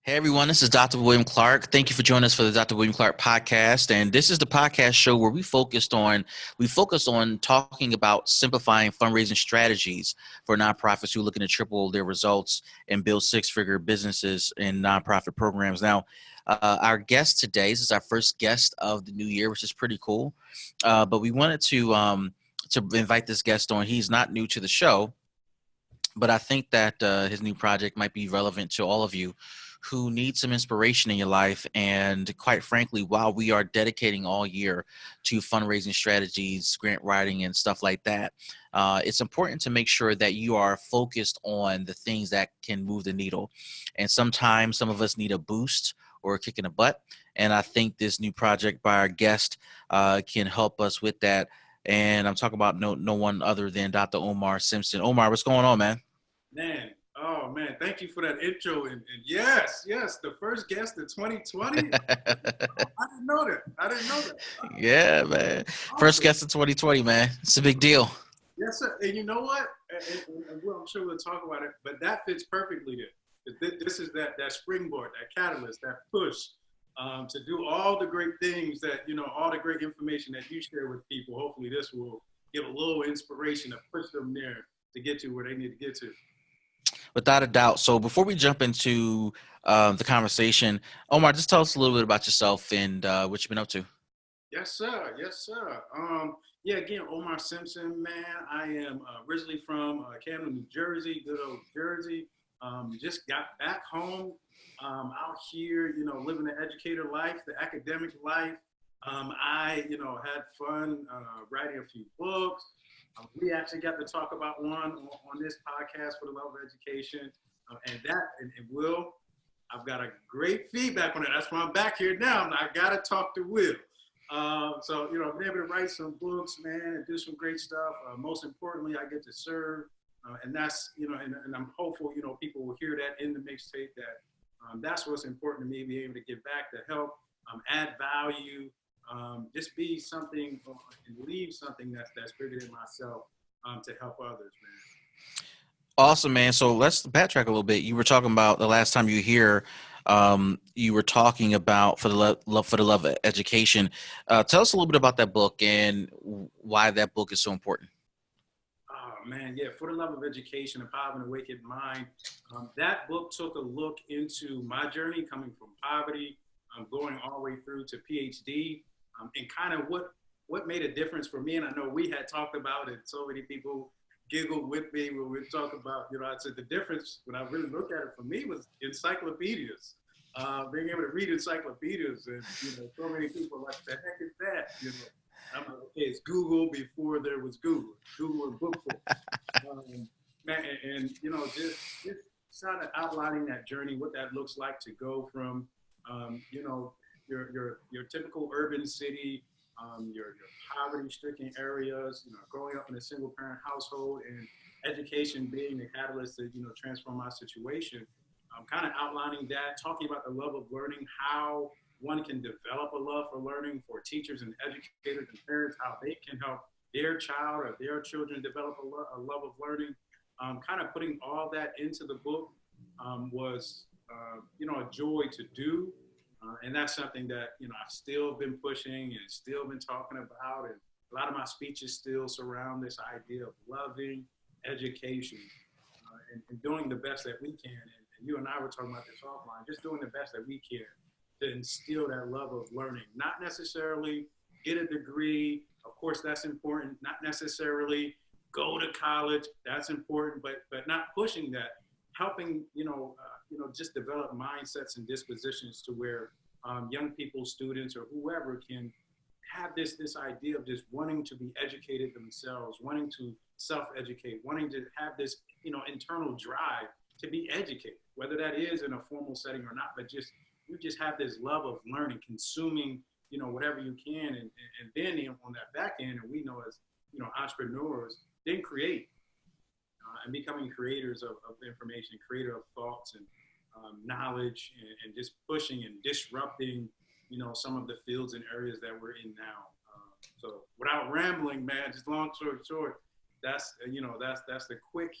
Hey everyone, this is Dr. William Clark. Thank you for joining us for the Dr. William Clark podcast. And this is the podcast show where we focus on talking about simplifying fundraising strategies for nonprofits who are looking to triple their results and build six-figure businesses in nonprofit programs. Now, our guest today, this is our first guest of the new year, which is pretty cool. But we wanted to invite this guest on. He's not new to the show, but I think that his new project might be relevant to all of you who need some inspiration in your life. And quite frankly, while we are dedicating all year to fundraising strategies, grant writing, and stuff like that, it's important to make sure that you are focused on the things that can move the needle. And sometimes some of us need a boost or a kick in the butt. And I think this new project by our guest can help us with that. And I'm talking about no one other than Dr. Omar Simpson. Omar, what's going on, man? Man, oh man, thank you for that intro. And yes, the first guest of 2020. I didn't know that. I didn't know that. Yeah, man. First Awesome. guest in 2020, man. It's a big deal. Yes, sir. And you know what? I'm sure we'll talk about it, but that fits perfectly there. This is that springboard, that catalyst, that push to do all the great things that, all the great information that you share with people. Hopefully this will give a little inspiration to push them there to get to where they need to get to. Without a doubt. So before we jump into the conversation, Omar, just tell us a little bit about yourself and what you've been up to. Yes, sir. Yes, sir. Yeah, again, Omar Simpson, man. I am originally from Camden, New Jersey, good old Jersey. Just got back home out here, living the educator life, the academic life. Had fun writing a few books. We actually got to talk about one on this podcast for the love of education. And Will, I've got a great feedback on it. That's why I'm back here now. I got to talk to Will. I've been able to write some books, man, and do some great stuff. Most importantly, I get to serve. And that's, and I'm hopeful, people will hear that in the mixtape that that's what's important to me, being able to give back to help, add value, just be something and leave something that's bigger than myself to help others, man. Awesome, man. So let's backtrack a little bit. You were talking about the last time you were here. You were talking about for the love of education. Tell us a little bit about that book and why that book is so important. Oh man, yeah, For the Love of Education, A Power and Awakened Mind. That book took a look into my journey coming from poverty, going all the way through to PhD, and kind of what made a difference for me. And I know we had talked about it. So many people giggled with me when we talked about, I said the difference when I really looked at it for me was encyclopedias. Being able to read encyclopedias, and so many people are like, the heck is that? I'm like, okay, it's Google before there was Google and book. Man, and just kind of outlining that journey, what that looks like to go from, your typical urban city, your poverty-stricken areas, growing up in a single-parent household, and education being the catalyst to transform my situation. Kind of outlining that, talking about the love of learning, how one can develop a love for learning for teachers and educators and parents, how they can help their child or their children develop a love of learning. Kind of putting all that into the book was, a joy to do. And that's something that, I've still been pushing and still been talking about. And a lot of my speeches still surround this idea of loving education and doing the best that we can. And you and I were talking about this offline, just doing the best that we can to instill that love of learning, not necessarily get a degree. Of course, that's important. Not necessarily go to college. That's important, but not pushing that. Helping, just develop mindsets and dispositions to where young people, students, or whoever can have this idea of just wanting to be educated themselves, wanting to self-educate, wanting to have this, internal drive to be educated, whether that is in a formal setting or not, but you just have this love of learning, consuming, whatever you can, and then on that back end, and we know as, entrepreneurs, then create and becoming creators of information, creator of thoughts and knowledge, and just pushing and disrupting, some of the fields and areas that we're in now. So without rambling, man, just long story short, that's the quick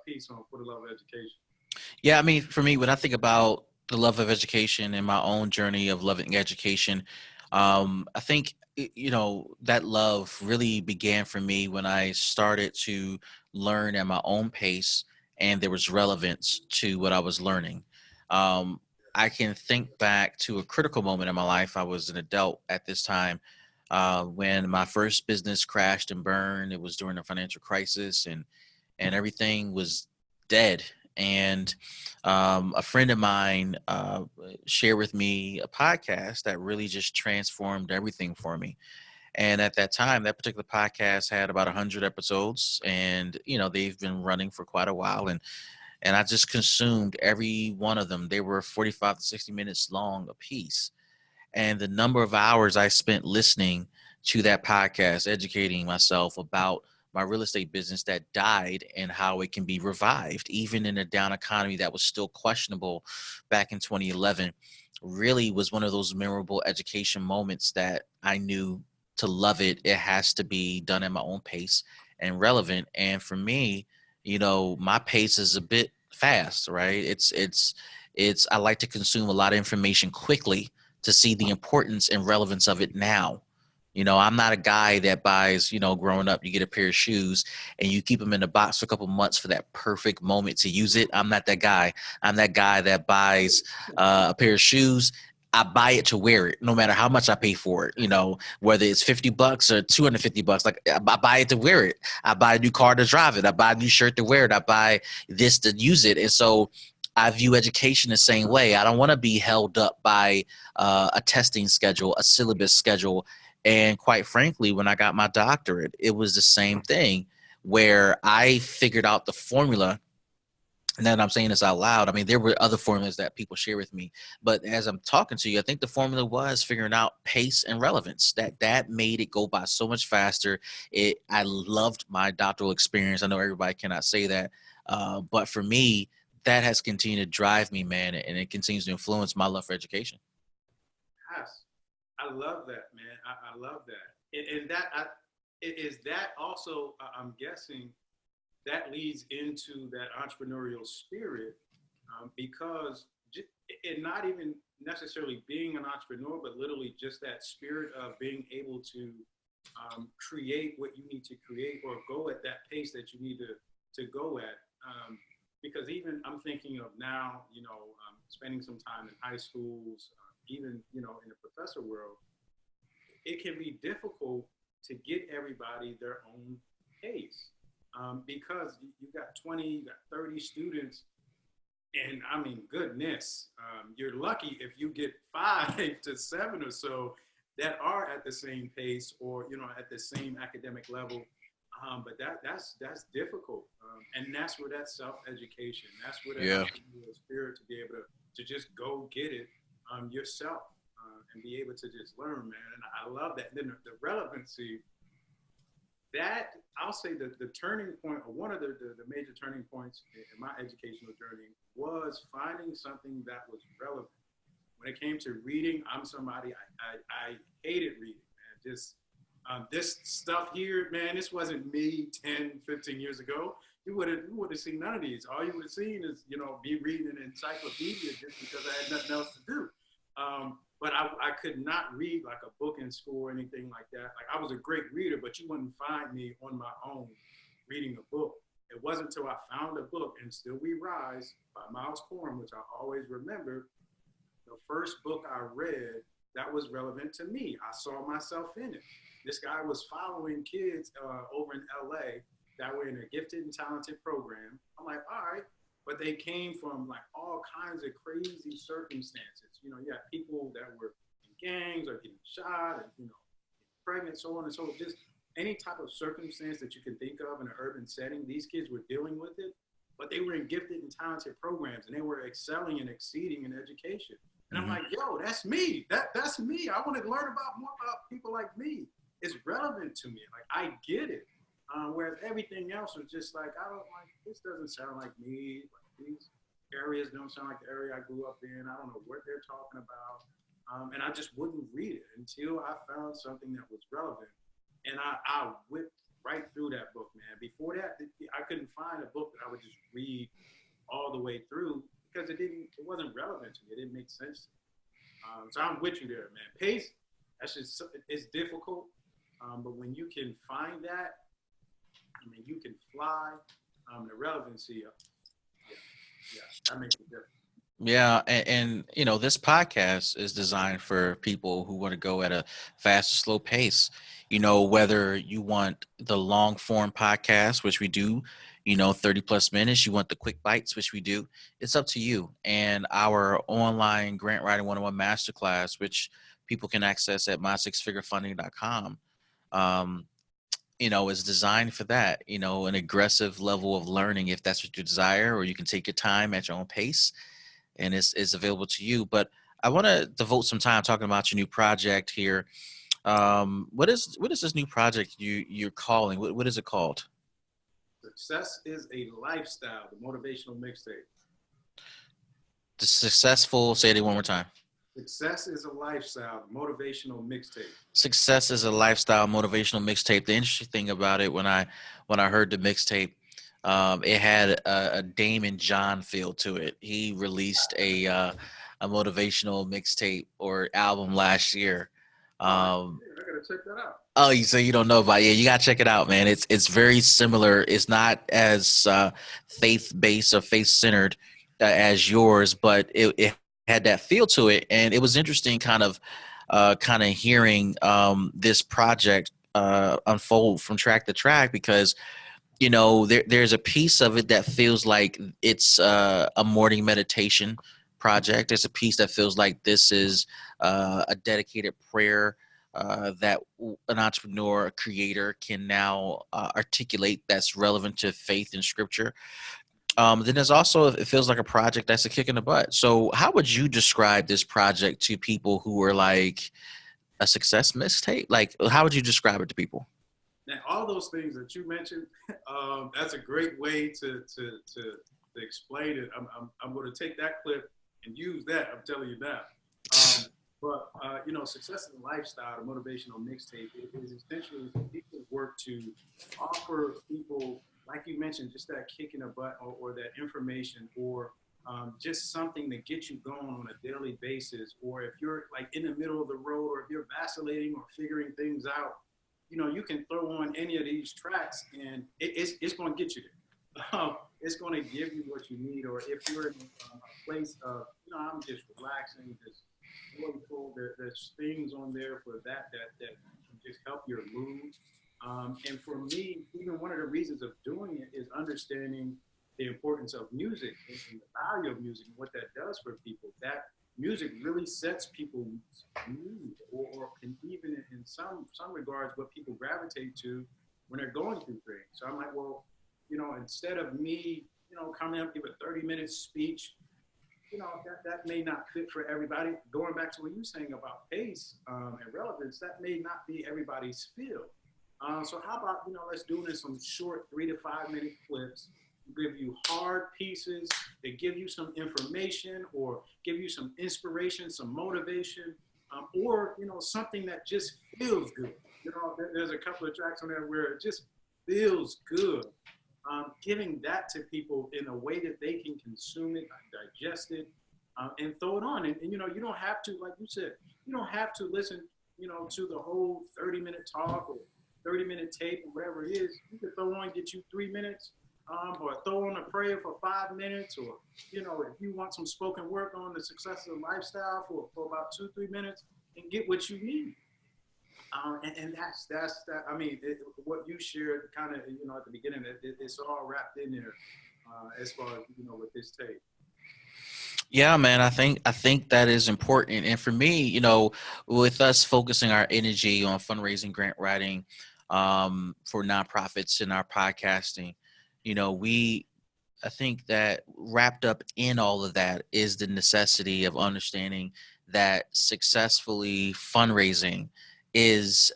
piece on For the Love of Education. Yeah, I mean, for me, when I think about the love of education and my own journey of loving education. I think, that love really began for me when I started to learn at my own pace and there was relevance to what I was learning. Um, I can think back to a critical moment in my life. I was an adult at this time when my first business crashed and burned. It was during a financial crisis, and everything was dead. And a friend of mine shared with me a podcast that really just transformed everything for me. And at that time, that particular podcast had about 100 episodes, and they've been running for quite a while. And I just consumed every one of them. They were 45 to 60 minutes long a piece, and the number of hours I spent listening to that podcast, educating myself about my real estate business that died and how it can be revived, even in a down economy that was still questionable back in 2011, really was one of those memorable education moments that I knew to love it. It has to be done at my own pace and relevant. And for me, my pace is a bit fast, right? I like to consume a lot of information quickly to see the importance and relevance of it now. I'm not a guy that buys, growing up, you get a pair of shoes and you keep them in the box for a couple months for that perfect moment to use it. I'm not that guy. I'm that guy that buys a pair of shoes. I buy it to wear it, no matter how much I pay for it, whether it's $50 or $250. Like, I buy it to wear it. I buy a new car to drive it. I buy a new shirt to wear it. I buy this to use it. And so I view education the same way. I don't want to be held up by a testing schedule, a syllabus schedule. And quite frankly, when I got my doctorate, it was the same thing where I figured out the formula. And then I'm saying this out loud. I mean, there were other formulas that people share with me, but as I'm talking to you, I think the formula was figuring out pace and relevance. That made it go by so much faster. I loved my doctoral experience. I know everybody cannot say that, but for me, that has continued to drive me, man, and it continues to influence my love for education. Yes, I love that, man. I love that. Is that also, I'm guessing, that leads into that entrepreneurial spirit, because it not even necessarily being an entrepreneur, but literally just that spirit of being able to create what you need to create or go at that pace that you need to go at. Because even I'm thinking of now, spending some time in high schools, even, in the professor world, it can be difficult to get everybody their own pace, because you got 20, you got 30 students. And I mean, goodness, you're lucky if you get 5 to 7 or so that are at the same pace or, at the same academic level. But that's difficult. And that's where that self-education, that's where that Yeah. entrepreneurial spirit to be able to just go get it yourself, and be able to just learn, man. And I love that. And then the relevancy, that I'll say the turning point, or one of the major turning points in my educational journey, was finding something that was relevant. When it came to reading, I'm somebody, I hated reading, man. Just this stuff here, man, this wasn't me 10, 15 years ago. You would have seen none of these. All you would have seen is, me reading an encyclopedia just because I had nothing else to do. But I could not read like a book in school or anything like that. Like, I was a great reader, but you wouldn't find me on my own reading a book. It wasn't until I found a book, and Still We Rise by Miles Corn, which I always remember, the first book I read that was relevant to me. I saw myself in it. This guy was following kids over in LA that were in a gifted and talented program. I'm like, all right. But they came from like all kinds of crazy circumstances. You had people that were in gangs or getting shot, and pregnant, so on and so forth. Just any type of circumstance that you can think of in an urban setting, these kids were dealing with it. But they were in gifted and talented programs, and they were excelling and exceeding in education. And I'm like, yo, that's me. That's me. I want to learn more about people like me. It's relevant to me. Like, I get it. Whereas everything else was just like, I don't like, this doesn't sound like me. Like, these areas don't sound like the area I grew up in. I don't know what they're talking about. And I just wouldn't read it until I found something that was relevant. And I whipped right through that book, man. Before that, I couldn't find a book that I would just read all the way through. because it wasn't relevant to me. It didn't make sense to me. So I'm with you there, man. Pace, that's just, it's difficult. But when you can find that, I mean, you can fly. The relevancy of, yeah, that makes a difference. Yeah, and you know, this podcast is designed for people who want to go at a fast or slow pace. You know, whether you want the long form podcast, which we do, you know, 30 plus minutes, you want the quick bites, which we do, it's up to you. And our online grant writing 101 masterclass, which people can access at mysixfigurefunding.com, um, you know, is designed for that, you know, an aggressive level of learning if that's what you desire, or you can take your time at your own pace and it's available to you. But I want to devote some time talking about your new project here. What is this new project you're calling? What is it called? Success is a lifestyle, the motivational mixtape. The successful. Say it one more time. Success is a lifestyle, motivational mixtape. Success is a lifestyle motivational mixtape. The interesting thing about it, when I heard the mixtape, it had a Damon John feel to it. He released a motivational mixtape or album last year. Oh, I Um, gotta check that out. Oh, so you don't know about it? Yeah, you gotta check it out, man. It's very similar. It's not as faith based or faith centered as yours, but it had that feel to it, and it was interesting, kind of hearing this project unfold from track to track, because you know there's a piece of it that feels like it's a morning meditation project. There's a piece that feels like this is a dedicated prayer that an entrepreneur, a creator can now articulate that's relevant to faith and scripture. Then there's also, it feels like a project that's a kick in the butt. So how would you describe this project to people who are like a success mistake? Like, how would you describe it to people? Now, all those things that you mentioned, that's a great way to explain it. I'm going to take that clip and use that. I'm telling you now. You know, success in lifestyle, the motivational mixtape, is essentially people's work to offer people, like you mentioned, just that kick in the butt, or that information, or just something to get you going on a daily basis. Or if you're like in the middle of the road, or if you're vacillating or figuring things out, you know, you can throw on any of these tracks and it's going to get you there. It's going to give you what you need. Or if you're in a place of, you know, I'm just relaxing, just joyful, there's things on there for that can just help your mood. And for me, even one of the reasons of doing it is understanding the importance of music and the value of music and what that does for people. That music really sets people's mood, or can even in some regards what people gravitate to when they're going through things. So I'm like, well, you know, instead of me, you know, coming up give a 30-minute speech, you know, that may not fit for everybody. Going back to what you're saying about pace and relevance, that may not be everybody's feel. So how about, you know, let's do this some short 3 to 5 minute clips, give you hard pieces that give you some information, or give you some inspiration, some motivation, or, you know, something that just feels good. You know, there's a couple of tracks on there where it just feels good. Giving that to people in a way that they can consume it, digest it, and throw it on. And, you know, you don't have to, like you said, you don't have to listen, you know, to the whole 30-minute talk or 30-minute tape or whatever it is. You can throw on, get you 3 minutes, or throw on a prayer for 5 minutes, or, you know, if you want some spoken word on the success of the lifestyle for about 2-3 minutes, and get what you need. And that's that. I mean, what you shared, kind of, you know, at the beginning, it's all wrapped in there, as far as, you know, with this tape. Yeah, man, I think that is important. And for me, you know, with us focusing our energy on fundraising, grant writing, for nonprofits in our podcasting, you know, I think that wrapped up in all of that is the necessity of understanding that successfully fundraising is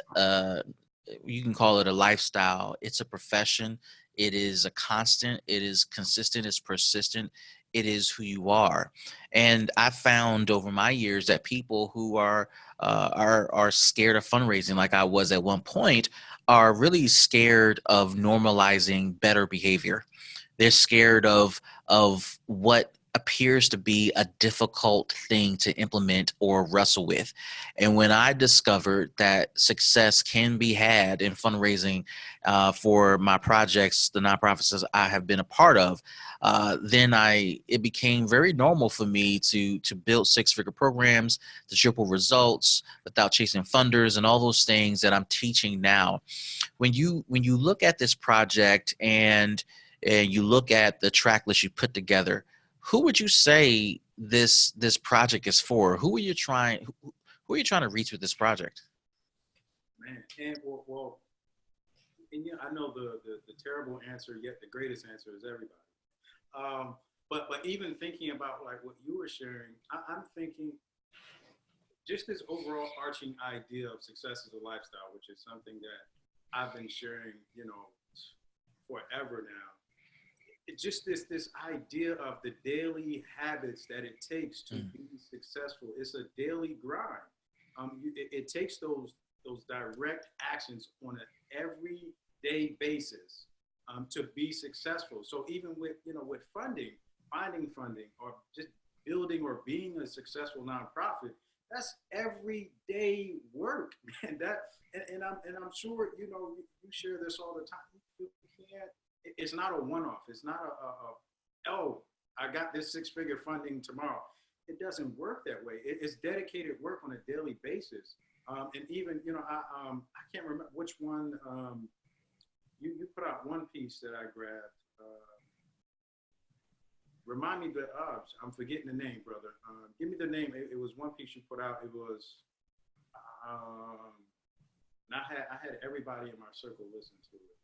you can call it a lifestyle. It's a profession. It is a constant. It is consistent. It's persistent. It is who you are. And I found over my years that people who are scared of fundraising, like I was at one point, are really scared of normalizing better behavior. They're scared of what appears to be a difficult thing to implement or wrestle with. And when I discovered that success can be had in fundraising for my projects, the nonprofits I have been a part of, then it became very normal for me to build six-figure programs, to triple results without chasing funders, and all those things that I'm teaching now. When you look at this project and you look at the track list you put together, who would you say this project is for? Who are you trying to reach with this project? Man, and and I know the terrible answer, yet the greatest answer is everybody. But even thinking about like what you were sharing, I'm thinking just this overall arching idea of success as a lifestyle, which is something that I've been sharing, forever now. It's just this idea of the daily habits that it takes to be successful. It's a daily grind. It takes those direct actions on an everyday basis to be successful. So even with funding, finding funding, or just building or being a successful nonprofit, that's everyday work, man. And I'm sure you share this all the time. You can't. It's not a one-off. It's not oh, I got this six-figure funding tomorrow. It doesn't work that way. It's dedicated work on a daily basis. And even I can't remember which one. You put out one piece that I grabbed. Remind me I'm forgetting the name, brother. Give me the name. It was one piece you put out. It was. And I had everybody in my circle listen to it.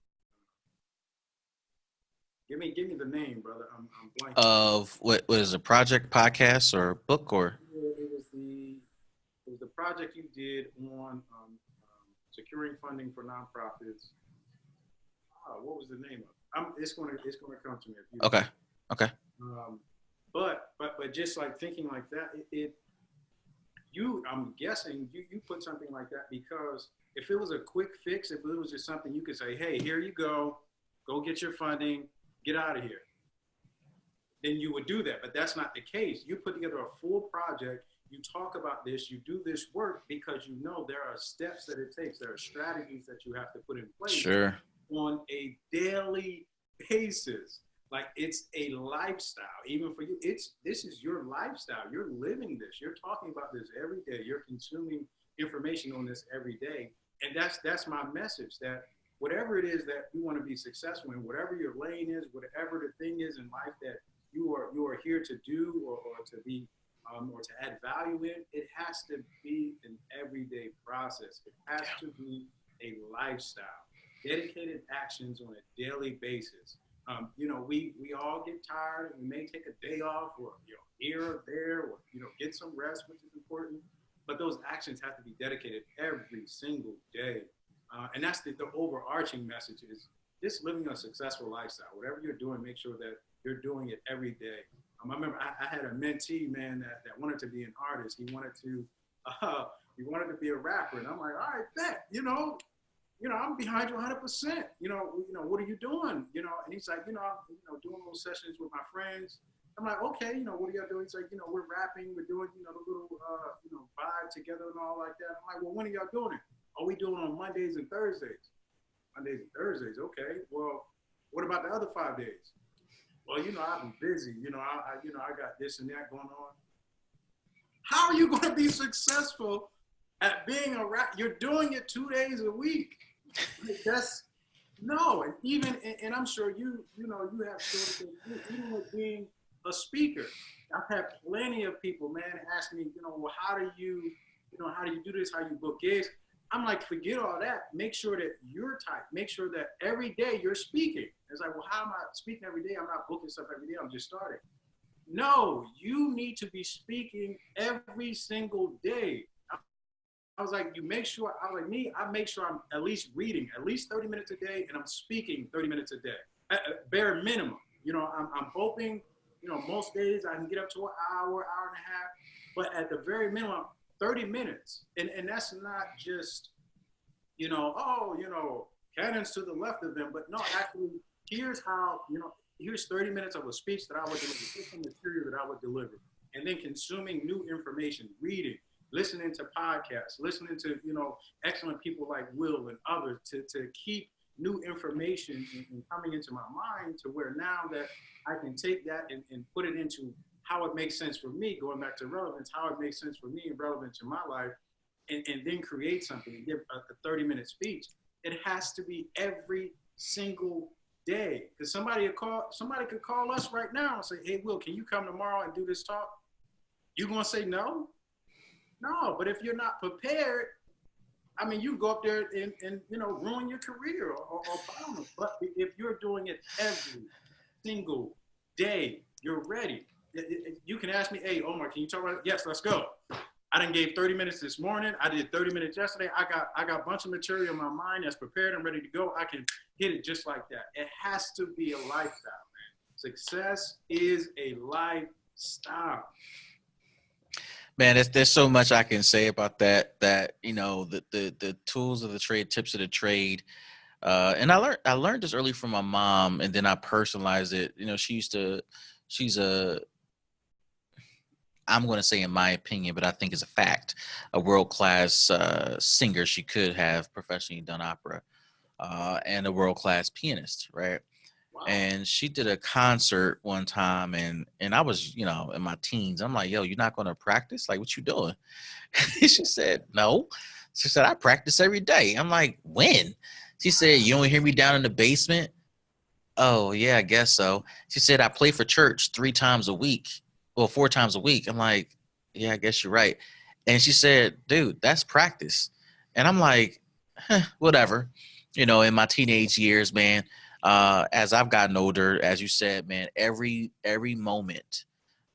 Give me the name, brother. I'm blanking. Of what was a project, podcast, or book, or? It was the project you did on securing funding for nonprofits. What was the name of it? It's gonna come to me. Okay. But just like thinking like that, I'm guessing you put something like that because if it was a quick fix, if it was just something you could say, hey, here you go get your funding, get out of here, then you would do that. But that's not the case. You put together a full project, you talk about this, you do this work because you know there are steps that it takes, there are strategies that you have to put in place. Sure. On a daily basis. Like it's a lifestyle, even for you. This is your lifestyle. You're living this. You're talking about this every day. You're consuming information on this every day. And that's my message, that whatever it is that you want to be successful in, whatever your lane is, whatever the thing is in life that you are here to do or to be or to add value in, it has to be an everyday process. It has to be a lifestyle. Dedicated actions on a daily basis. We all get tired. We may take a day off, or here or there, or get some rest, which is important. But those actions have to be dedicated every single day. And that's the overarching message is just living a successful lifestyle. Whatever you're doing, make sure that you're doing it every day. I remember I had a mentee, man, that wanted to be an artist. He wanted to be a rapper, and I'm like, all right, bet, I'm behind you 100%. What are you doing? And he's like, I'm doing little sessions with my friends. I'm like, okay, what are y'all doing? He's like, we're rapping, we're doing, the little, vibe together and all like that. I'm like, well, when are y'all doing it? Oh, we doing on Mondays and Thursdays. Mondays and Thursdays, okay. Well, what about the other 5 days? Well, I've been busy. I got this and that going on. How are you going to be successful at being a rap? You're doing it 2 days a week. No, and even, and I'm sure you have stories, even with being a speaker. I've had plenty of people, man, ask me, well, how do you do this? How you book gigs? I'm like, forget all that. Make sure that you're tight. Make sure that every day you're speaking. It's like, well, how am I speaking every day? I'm not booking stuff every day. I'm just starting. No, you need to be speaking every single day. I was like, I make sure I'm at least reading at least 30 minutes a day, and I'm speaking 30 minutes a day, at bare minimum. I'm hoping, most days I can get up to an hour and a half, but at the very minimum, 30 minutes. And that's not just, cannons to the left of them, but no, actually, here's how, here's 30 minutes of a speech that I would deliver, here's some material that I would deliver, and then consuming new information, reading, listening to podcasts, listening to, excellent people like Will and others to keep new information and coming into my mind to where now that I can take that and put it into how it makes sense for me, going back to relevance, how it makes sense for me and relevant to my life, and then create something and give a 30-minute speech. It has to be every single day. Because somebody could call us right now and say, hey, Will, can you come tomorrow and do this talk? You gonna say no? No, but if you're not prepared, I mean, you go up there and ruin your career or bound. But if you're doing it every single day, you're ready. You can ask me, hey, Omar, can you talk about it? Yes, let's go. I done gave 30 minutes this morning. I did 30 minutes yesterday. I got a bunch of material in my mind that's prepared and ready to go. I can hit it just like that. It has to be a lifestyle, man. Success is a lifestyle. Man, there's so much I can say about that. The tools of the trade, tips of the trade. And I learned this early from my mom, and then I personalized it. She's I'm going to say, in my opinion, but I think it's a fact, a world-class singer. She could have professionally done opera, and a world-class pianist, right? Wow. And she did a concert one time, and I was, in my teens. I'm like, yo, you're not going to practice? Like, what you doing? She said, no. She said, I practice every day. I'm like, when? She said, you don't hear me down in the basement? Oh, yeah, I guess so. She said, I play for church 3 times a week. Well, 4 times a week. I'm like, yeah, I guess you're right. And she said, dude, that's practice. And I'm like, whatever. In my teenage years, man, as I've gotten older, as you said, man, every moment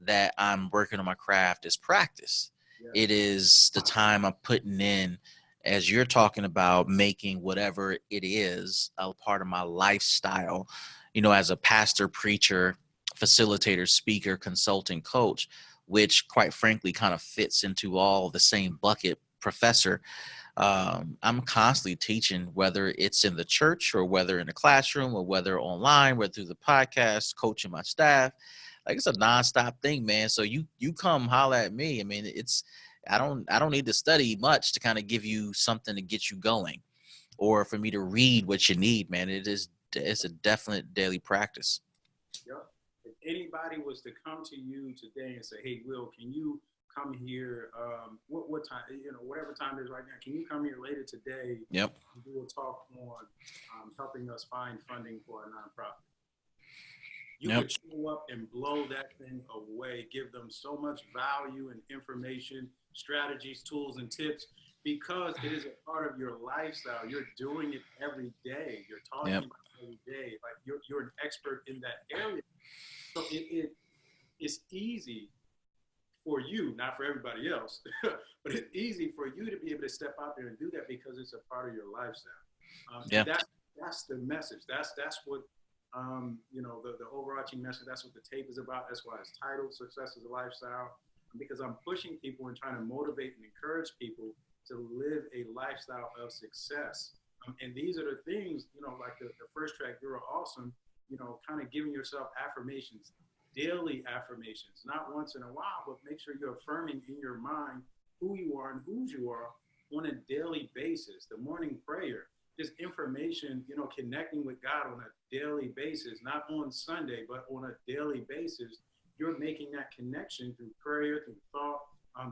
that I'm working on my craft is practice. Yeah. It is the time I'm putting in, as you're talking about, making whatever it is a part of my lifestyle, as a pastor, preacher, facilitator, speaker, consulting, coach, which quite frankly kind of fits into all the same bucket, professor. I'm constantly teaching, whether it's in the church or whether in the classroom or whether online, whether through the podcast, coaching my staff. Like, it's a nonstop thing, man. So you come holler at me. I mean, I don't need to study much to kind of give you something to get you going, or for me to read what you need, man. It's a definite daily practice. Yep. If anybody was to come to you today and say, hey, Will, can you come here, what time, whatever time it is right now, can you come here later today Yep. and do a talk on helping us find funding for a nonprofit? You Yep. could show up and blow that thing away, give them so much value and information, strategies, tools, and tips, because it is a part of your lifestyle. You're doing it every day. You're talking Yep. about it every day. Like, you're an expert in that area. So it's easy for you, not for everybody else, but it's easy for you to be able to step out there and do that because it's a part of your lifestyle. Yeah. That's the message. That's what the overarching message. That's what the tape is about. That's why it's titled "Success is a Lifestyle," because I'm pushing people and trying to motivate and encourage people to live a lifestyle of success. And these are the things, like the first track, "You're Awesome." Kind of giving yourself affirmations. Daily affirmations, not once in a while, but make sure you're affirming in your mind who you are and whose you are on a daily basis. The morning prayer, just information, connecting with God on a daily basis, not on Sunday, but on a daily basis. You're making that connection through prayer, through thought,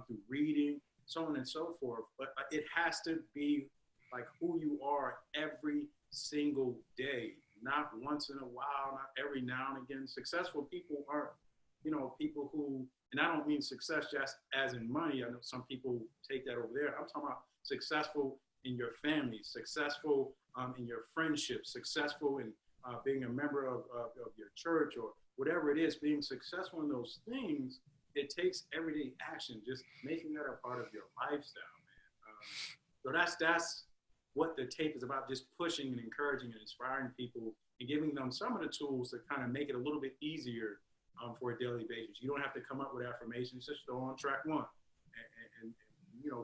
through reading, so on and so forth. But it has to be like who you are every single day. Not once in a while, not every now and again. Successful people aren't, people who, and I don't mean success just as in money. I know some people take that over there. I'm talking about successful in your family, successful in your friendships, successful in being a member of your church or whatever it is. Being successful in those things, it takes everyday action, just making that a part of your lifestyle, man. So that's what the tape is about, just pushing and encouraging and inspiring people and giving them some of the tools to kind of make it a little bit easier for a daily basis. You don't have to come up with affirmations, just go on track one and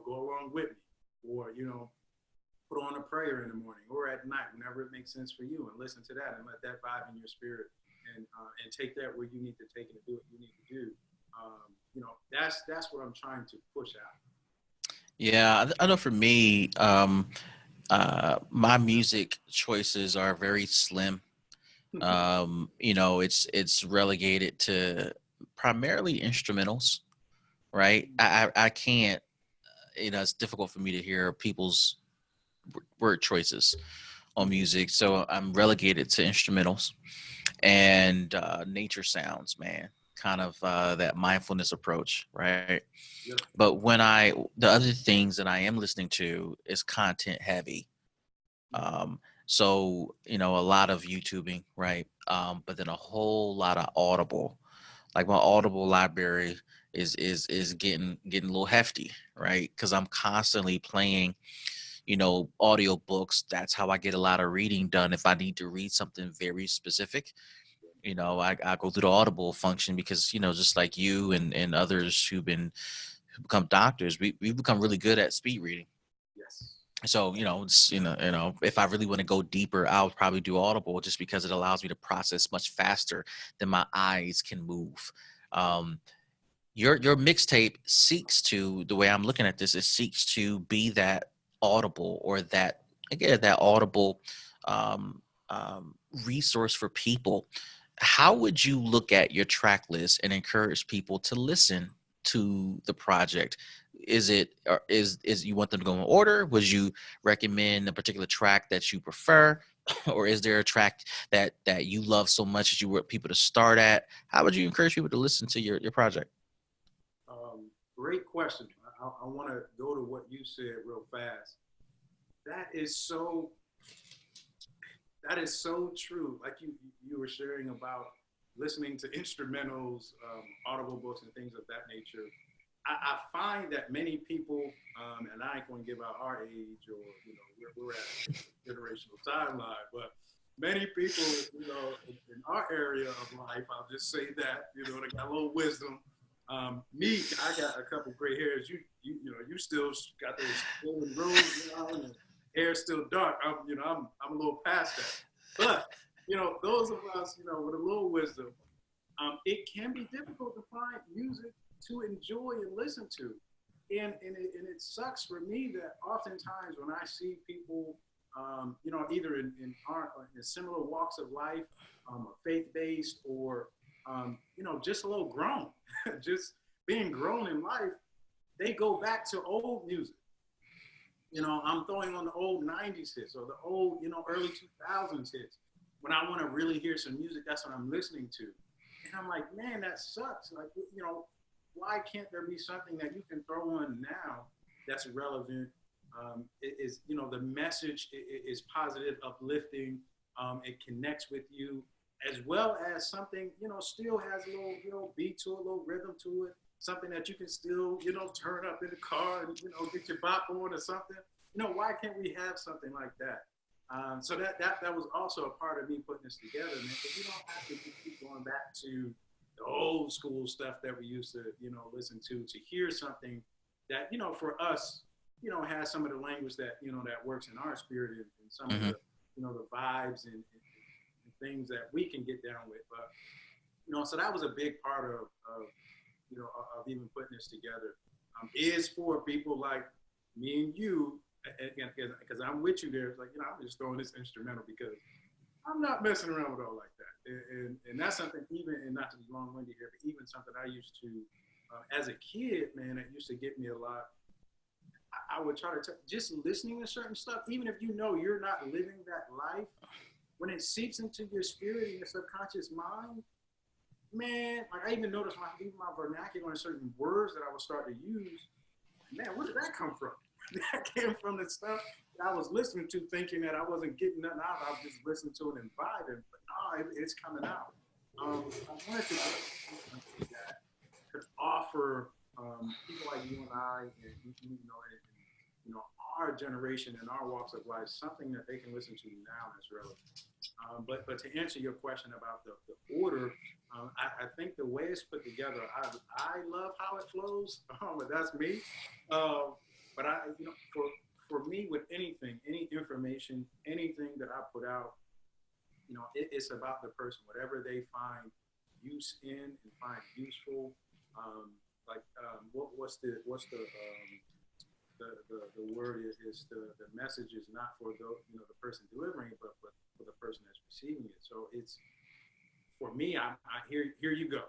go along with me, or, put on a prayer in the morning or at night, whenever it makes sense for you, and listen to that and let that vibe in your spirit and take that where you need to take it and do what you need to do. That's what I'm trying to push out. Yeah, I know for me, my music choices are very slim. It's relegated to primarily instrumentals, right? I can't, it's difficult for me to hear people's word choices on music, so I'm relegated to instrumentals and nature sounds, man. Kind of that mindfulness approach, right? Yep. But the other things that I am listening to is content heavy. So, a lot of YouTubing, right? But then a whole lot of Audible. Like my Audible library is getting a little hefty, right? Because I'm constantly playing, audio books. That's how I get a lot of reading done. If I need to read something very specific, I go through the Audible function because, just like you and others who become doctors, we've become really good at speed reading. Yes. So, if I really want to go deeper, I'll probably do Audible just because it allows me to process much faster than my eyes can move. Um, your mixtape seeks to, the way I'm looking at this, it seeks to be that Audible, or that, again, that Audible um, um, resource for people. How would you look at your track list and encourage people to listen to the project? Is it, or is you want them to go in order? Would you recommend a particular track that you prefer, or is there a track that you love so much that you want people to start at? How would you encourage people to listen to your project? Great question. I want to go to what you said real fast. That is so. That is so true. Like you were sharing about listening to instrumentals, audible books, and things of that nature. I find that many people, and I ain't going to give out our age or where we're at generational timeline, but many people, in our area of life, I'll just say that, they got a little wisdom. Me, I got a couple gray hairs. You still got those golden rose and hair still dark. I'm a little past that, but those of us, with a little wisdom, it can be difficult to find music to enjoy and listen to. And it sucks for me that oftentimes when I see people, either in similar walks of life, faith-based, or, just a little grown, just being grown in life, they go back to old music. I'm throwing on the old 90s hits or the old, early 2000s hits. When I want to really hear some music, that's what I'm listening to. And I'm like, man, that sucks. Like, why can't there be something that you can throw on now that's relevant? The message is positive, uplifting. It connects with you, as well as something, still has a little beat to it, a little rhythm to it, something that you can still, turn up in the car and, get your bop on or something. Why can't we have something like that? So that was also a part of me putting this together, man. Because you don't have to keep going back to the old school stuff that we used to, listen to hear something that, for us, has some of the language that, that works in our spirit, and some of the, the vibes and things that we can get down with. But, so that was a big part of even putting this together. Is for people like me and you, because I'm with you there. It's like, I'm just throwing this instrumental because I'm not messing around with all like that. And that's something, even, and not to be long-winded here, but even something I used to, as a kid, man, it used to get me a lot. I would try to just listening to certain stuff, even if you're not living that life, when it seeps into your spirit and your subconscious mind, man, like I even noticed even my vernacular and certain words that I would start to use. Man, where did that come from? That came from the stuff that I was listening to, thinking that I wasn't getting nothing out. I was just listening to it and vibing, but no, it's coming out. I wanted to do something that could offer people like you and I, and our generation and our walks of life, something that they can listen to now that's relevant. But to answer your question about the order, I think the way it's put together, I love how it flows, but that's me. But for me, with anything, any information, anything that I put out, it's about the person, whatever they find use in and find useful. What's the word is the message is not for the person delivering it, but for the person that's receiving it. So it's for me. I here you go.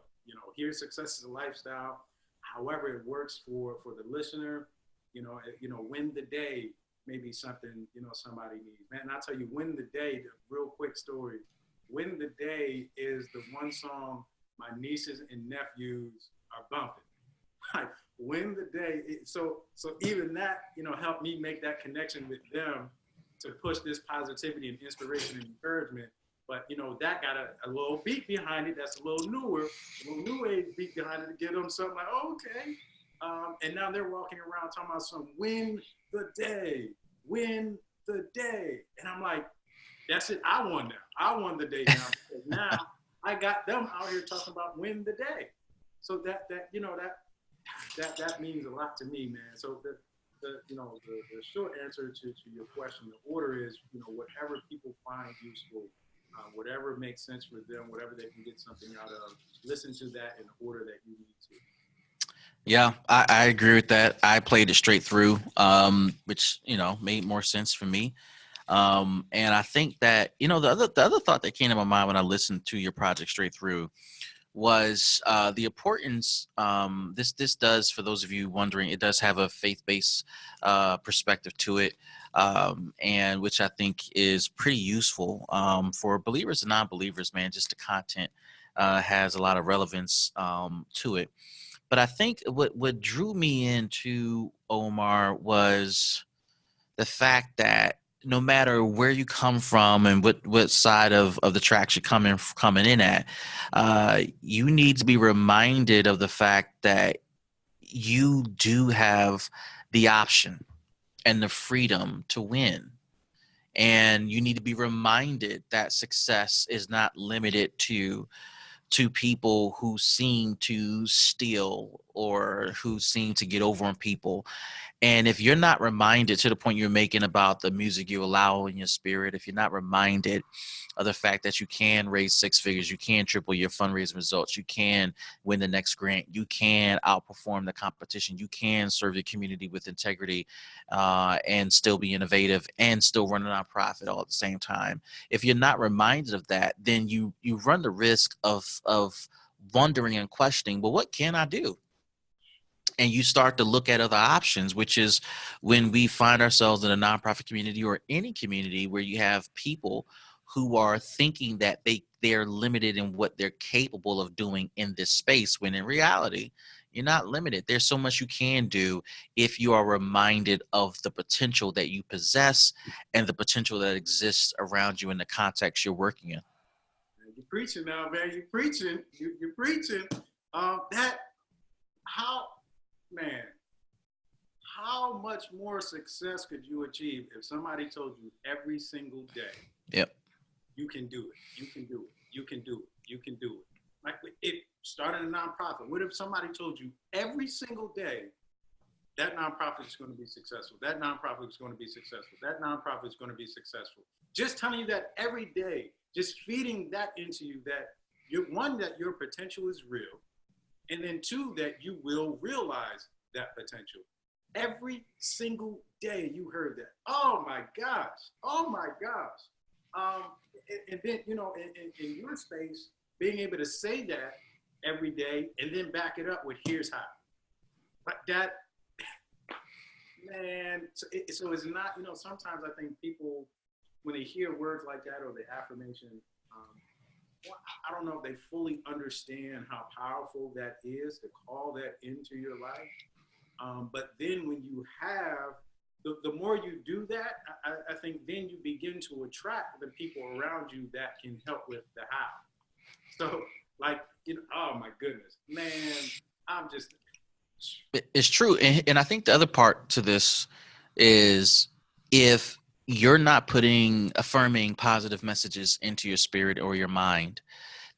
Here's success is a lifestyle. However, it works for the listener. Win the day. Maybe something somebody needs. Man, I'll tell you, win the day. The real quick story. Win the day is the one song my nieces and nephews are bumping. Like, win the day. So even that, helped me make that connection with them to push this positivity and inspiration and encouragement. But, that got a little beat behind it. That's a little new age beat behind it to get them something like, oh, okay. And now they're walking around talking about some win the day. And I'm like, that's it. I won now. I won the day now. Because now I got them out here talking about win the day. So that means a lot to me, man. So the short answer to your question, the order is, whatever people find useful, whatever makes sense for them, whatever they can get something out of, listen to that in the order that you need to. Yeah, I agree with that. I played it straight through, which, made more sense for me. And I think that, the other thought that came to my mind when I listened to your project straight through was the importance. This does, for those of you wondering, it does have a faith-based perspective to it, and which I think is pretty useful for believers and non-believers. Man, just the content has a lot of relevance to it. But I think what drew me into Omar was the fact that no matter where you come from and what side of the tracks you're coming in at, you need to be reminded of the fact that you do have the option and the freedom to win. And you need to be reminded that success is not limited to people who seem to steal or who seem to get over on people. And if you're not reminded, to the point you're making about the music you allow in your spirit, if you're not reminded of the fact that you can raise six figures, you can triple your fundraising results, you can win the next grant, you can outperform the competition, you can serve your community with integrity and still be innovative and still run a nonprofit all at the same time. If you're not reminded of that, then you run the risk of wondering and questioning, well, what can I do? And you start to look at other options, which is when we find ourselves in a nonprofit community or any community where you have people who are thinking that they're limited in what they're capable of doing in this space, when in reality, you're not limited. There's so much you can do if you are reminded of the potential that you possess and the potential that exists around you in the context you're working in. You're preaching now, man. You're preaching. You're preaching. How much more success could you achieve if somebody told you every single day, yep, you can do it, you can do it, you can do it, you can do it. Like, it started a nonprofit. What if somebody told you every single day that nonprofit is going to be successful, that nonprofit is going to be successful, that nonprofit is going to be successful? Just telling you that every day, just feeding that into you, that that your potential is real, and then two, that you will realize that potential. Every single day you heard that. Oh my gosh. Oh my gosh. And then, in your space, being able to say that every day and then back it up with here's how. Like that, man. So it's not, sometimes I think people, when they hear words like that or the affirmation, I don't know if they fully understand how powerful that is to call that into your life. But then when you have, the more you do that, I think then you begin to attract the people around you that can help with the how. So, like, oh my goodness, man, I'm just. It's true. And I think the other part to this is, if you're not putting affirming positive messages into your spirit or your mind,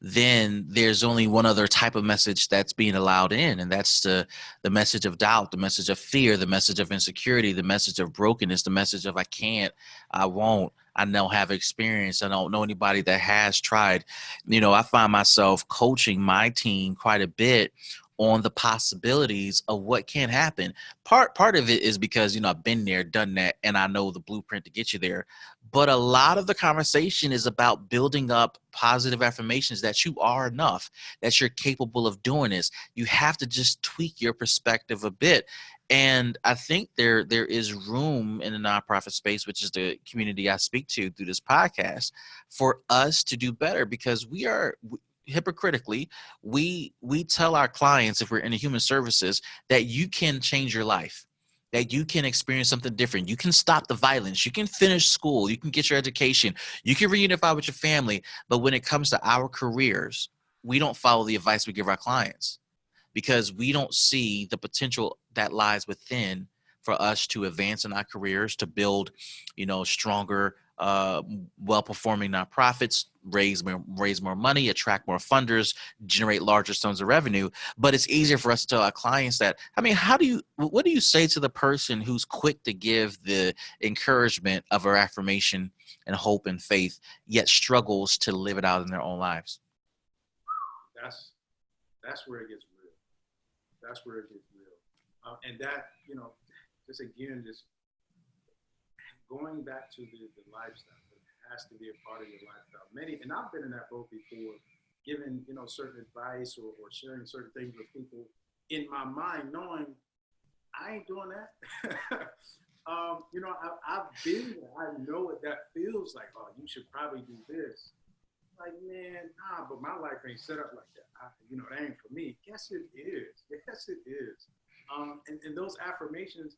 then there's only one other type of message that's being allowed in, and that's the message of doubt, the message of fear, the message of insecurity, the message of brokenness, the message of I can't, I won't, I don't have experience. I don't know anybody that has tried. I find myself coaching my team quite a bit on the possibilities of what can happen. Part of it is because, I've been there, done that, and I know the blueprint to get you there. But a lot of the conversation is about building up positive affirmations that you are enough, that you're capable of doing this. You have to just tweak your perspective a bit. And I think there is room in the nonprofit space, which is the community I speak to through this podcast, for us to do better, because we are hypocritically, we tell our clients, if we're in the human services, that you can change your life, that you can experience something different. You can stop the violence. You can finish school. You can get your education. You can reunify with your family. But when it comes to our careers, we don't follow the advice we give our clients, because we don't see the potential that lies within for us to advance in our careers, to build, stronger, well-performing nonprofits, raise more money, attract more funders, generate larger sums of revenue. But it's easier for us to tell our clients that. I mean, what do you say to the person who's quick to give the encouragement of our affirmation and hope and faith, yet struggles to live it out in their own lives? That's where it gets real. That's where it gets real. And that, just again, just going back to the lifestyle, it has to be a part of your lifestyle. And I've been in that boat before, giving, certain advice or sharing certain things with people in my mind, knowing I ain't doing that. I've been there. I know what that feels like. Oh, you should probably do this. Like, man, but my life ain't set up like that. That ain't for me. Yes, it is. Yes, it is. And those affirmations,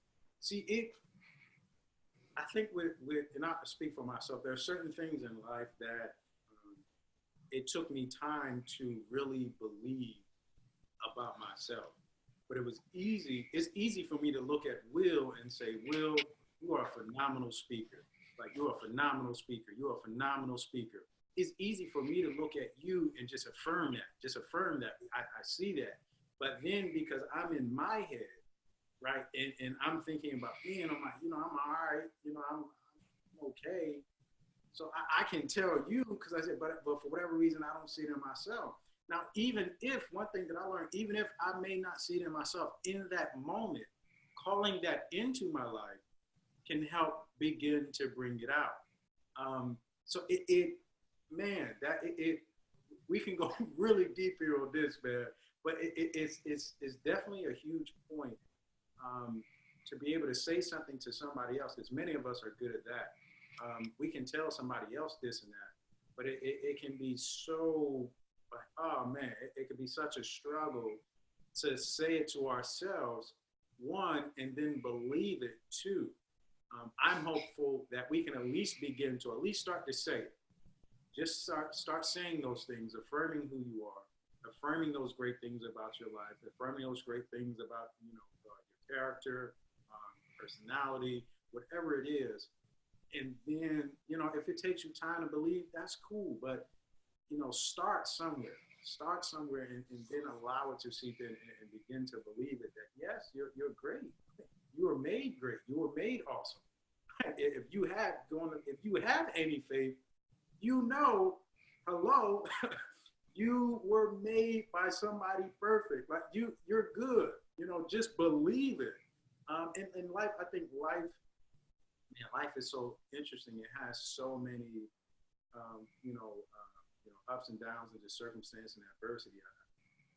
I think and I speak for myself, there are certain things in life that it took me time to really believe about myself. But it was easy. It's easy for me to look at Will and say, Will, you are a phenomenal speaker. Like, you're a phenomenal speaker. You're a phenomenal speaker. It's easy for me to look at you and just affirm that. I see that. But then, because I'm in my head, right, and I'm thinking about me, and I'm like, I'm all right, I'm okay. So I can tell you, because I said, but for whatever reason, I don't see it in myself. Now, even if, one thing that I learned, even if I may not see it in myself in that moment, calling that into my life can help begin to bring it out. So we can go really deep here on this, man, but it's definitely a huge point to be able to say something to somebody else, because many of us are good at that. We can tell somebody else this and that, but it can be so, oh man, it can be such a struggle to say it to ourselves, one, and then believe it, two. I'm hopeful that we can at least begin to at least start to say it. Just start saying those things, affirming who you are, affirming those great things about your life, affirming those great things about your character, personality, whatever it is. And then, if it takes you time to believe, that's cool. But start somewhere. Start somewhere, and then allow it to seep in and begin to believe it. That yes, you're great. You were made great. You were made awesome. If you have any faith, hello, you were made by somebody perfect. Like you're good. Just believe it. In life, I think life is so interesting. It has so many, ups and downs and the circumstance and adversity.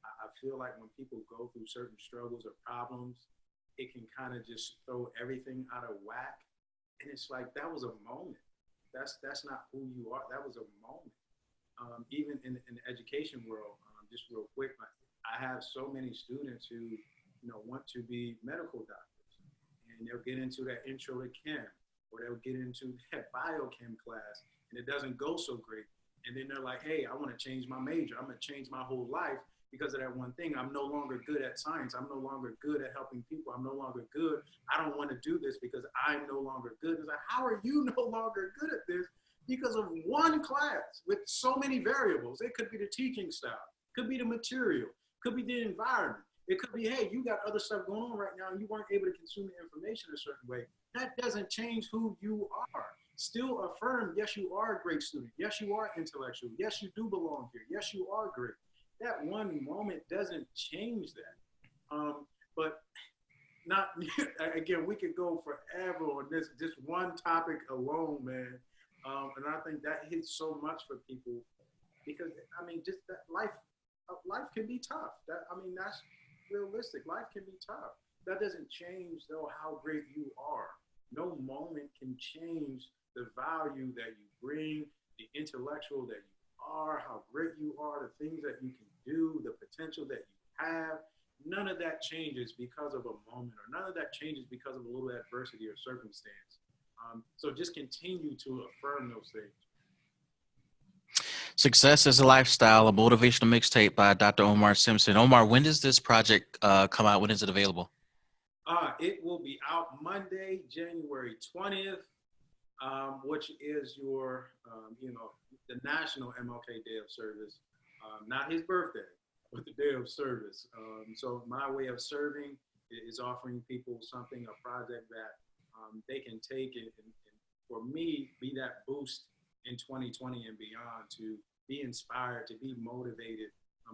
I feel like when people go through certain struggles or problems, it can kind of just throw everything out of whack. And it's like, that was a moment. That's not who you are. That was a moment. Even in the education world, just real quick, I have so many students who, want to be medical doctors, and they'll get into that intro to chem, or they'll get into that biochem class, and it doesn't go so great. And then they're like, hey, I want to change my major. I'm going to change my whole life because of that one thing. I'm no longer good at science. I'm no longer good at helping people. I'm no longer good. I don't want to do this because I'm no longer good. It's like, how are you no longer good at this? Because of one class with so many variables. It could be the teaching style, could be the material, could be the environment. It could be, hey, you got other stuff going on right now and you weren't able to consume the information a certain way. That doesn't change who you are. still affirm, yes, you are a great student. Yes, you are intellectual. Yes, you do belong here. Yes, you are great. That one moment doesn't change that. But not again, we could go forever on this one topic alone, man. And I think that hits so much for people because I mean, just that life can be tough. That's realistic. Life can be tough. That doesn't change though how great you are. No moment can change the value that you bring, the intellectual that you are, how great you are, the things that you can do, the potential that you have. None of that changes because of a moment, or none of that changes because of a little adversity or circumstance. So just continue to affirm those things. Success is a Lifestyle, a motivational mixtape by Dr. Omar Simpson. Omar, when does this project come out? When is it available? It will be out Monday, January 20th, which is the National MLK Day of Service, not his birthday, but the day of service. So my way of serving is offering people something, a project that they can take and for me, be that boost in 2020 and beyond, to be inspired, to be motivated,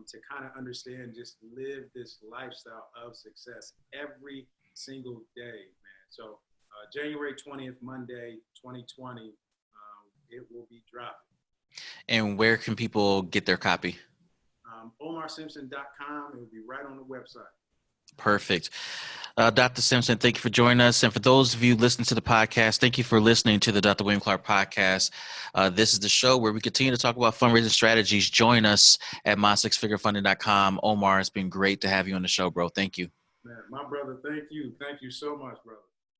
to kind of understand, just live this lifestyle of success every single day, man. So January 20th, Monday, 2020, it will be dropping. And where can people get their copy? OmarSimpson.com. It will be right on the website. Perfect. Dr. Simpson, thank you for joining us. And for those of you listening to the podcast, thank you for listening to the Dr. William Clark podcast. This is the show where we continue to talk about fundraising strategies. Join us at mysixfigurefunding.com. Omar, it's been great to have you on the show, bro. Thank you. Man, my brother, thank you. Thank you so much, brother.